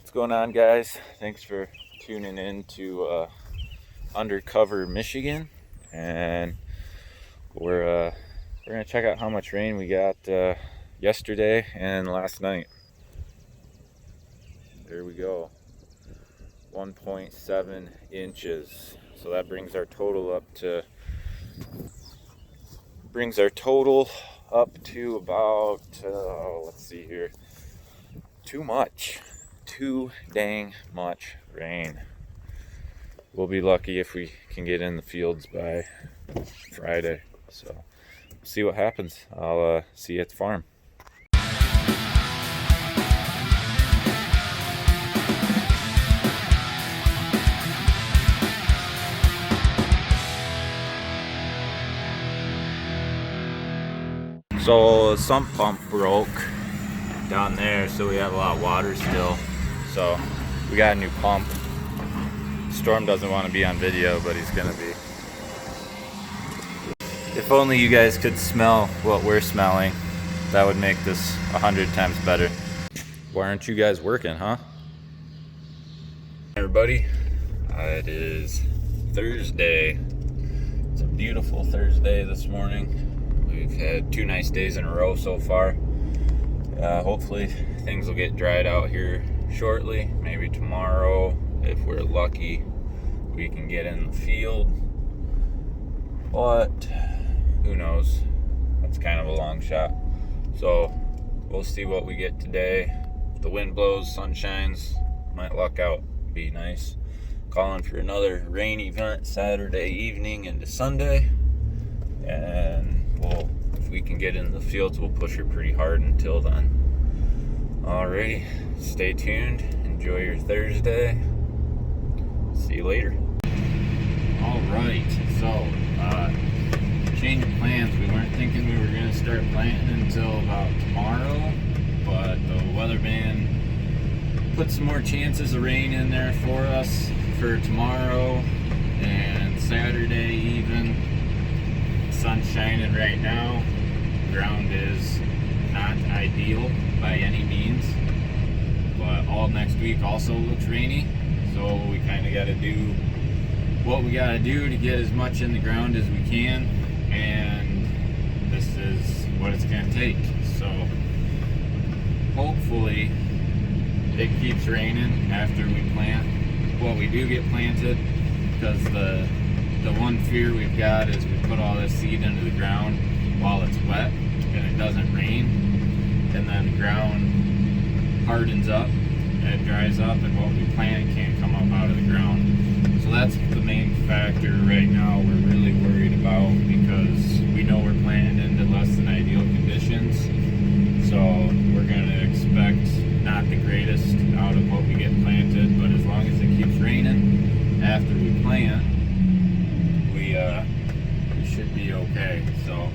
What's going on, guys? Thanks for tuning in to Undercover Michigan, and we're gonna check out how much rain we got yesterday and last night. There we go, 1.7 inches. So that brings our total up to about let's see here, too dang much rain. We'll be lucky if we can get in the fields by Friday. So see what happens. I'll see you at the farm. So the sump pump broke down there, so we have a lot of water still. So we got a new pump. Storm doesn't want to be on video, but he's gonna be. If only you guys could smell what we're smelling, that would make this 100 times better. Why aren't you guys working, huh? Everybody, it is Thursday. It's a beautiful Thursday this morning. We've had 2 nice days in a row so far. Hopefully things will get dried out here shortly. Maybe tomorrow, if we're lucky, we can get in the field. But who knows? That's kind of a long shot. So we'll see what we get today. If the wind blows, sun shines, might luck out. Be nice. Calling for another rain event Saturday evening into Sunday. And if we can get in the fields, we'll push her pretty hard until then. Alrighty, stay tuned. Enjoy your Thursday. See you later. Alright, so change of plans. We weren't thinking we were going to start planting until about tomorrow, but the weatherman put some more chances of rain in there for us for tomorrow and Saturday even. Sun's shining right now. Ground is not ideal by any means, but all next week also looks rainy, so we kind of got to do what we got to do to get as much in the ground as we can, and this is what it's going to take. So hopefully it keeps raining after we plant what we do get planted, because the one fear we've got is we put all this seed into the ground while it's wet and it doesn't rain, and then the ground hardens up and it dries up, and what we plant can't come up out of the ground. So that's the main factor right now we're really worried about, because we know we're planting into less than ideal conditions. So we're going to expect not the greatest out of what we get planted, but as long as it keeps raining after we plant, we should be okay. So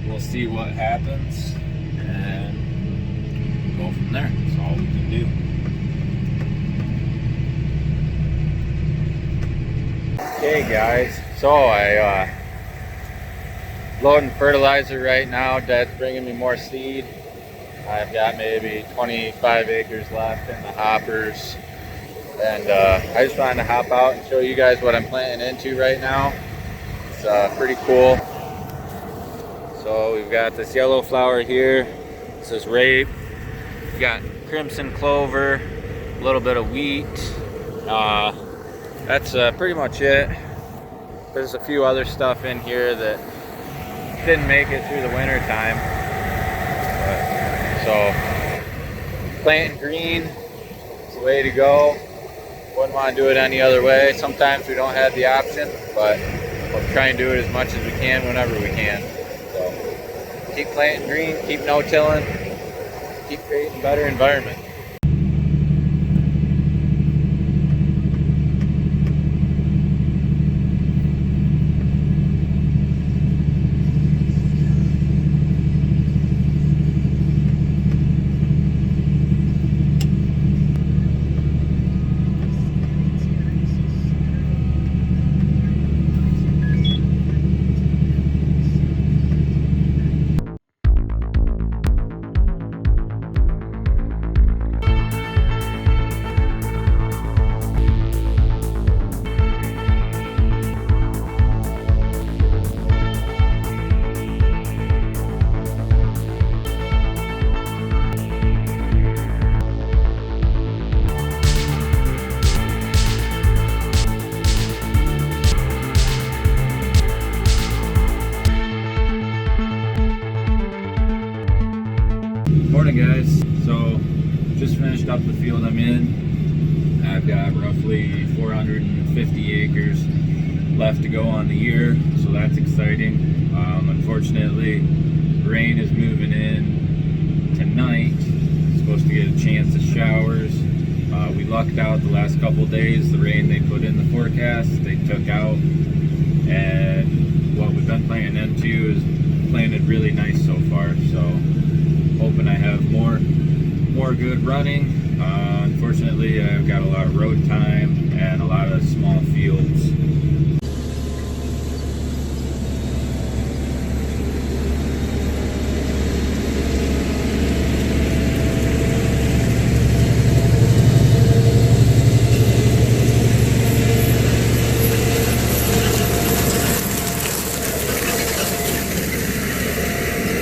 we'll see what happens and go from there. That's all we can do. Okay, guys. So I loading fertilizer right now. Dad's bringing me more seed. I've got maybe 25 acres left in the hoppers. And I just wanted to hop out and show you guys what I'm planting into right now. It's pretty cool. So we've got this yellow flower here. This is rape. We got crimson clover, a little bit of wheat. That's pretty much it. There's a few other stuff in here that didn't make it through the winter time. So planting green is the way to go. Wouldn't want to do it any other way. Sometimes we don't have the option, but we'll try and do it as much as we can whenever we can. So keep planting green, keep no-tilling, keep creating a better environment. just finished up the field I'm in. I've got roughly 450 acres left to go on the year, so that's exciting. Unfortunately, rain is moving in tonight. Supposed to get a chance of showers. We lucked out the last couple days. The rain they put in the forecast, they took out, and what we've been planting into is planted really nice so far. So hoping I have more good running. Unfortunately, I've got a lot of road time and a lot of small fields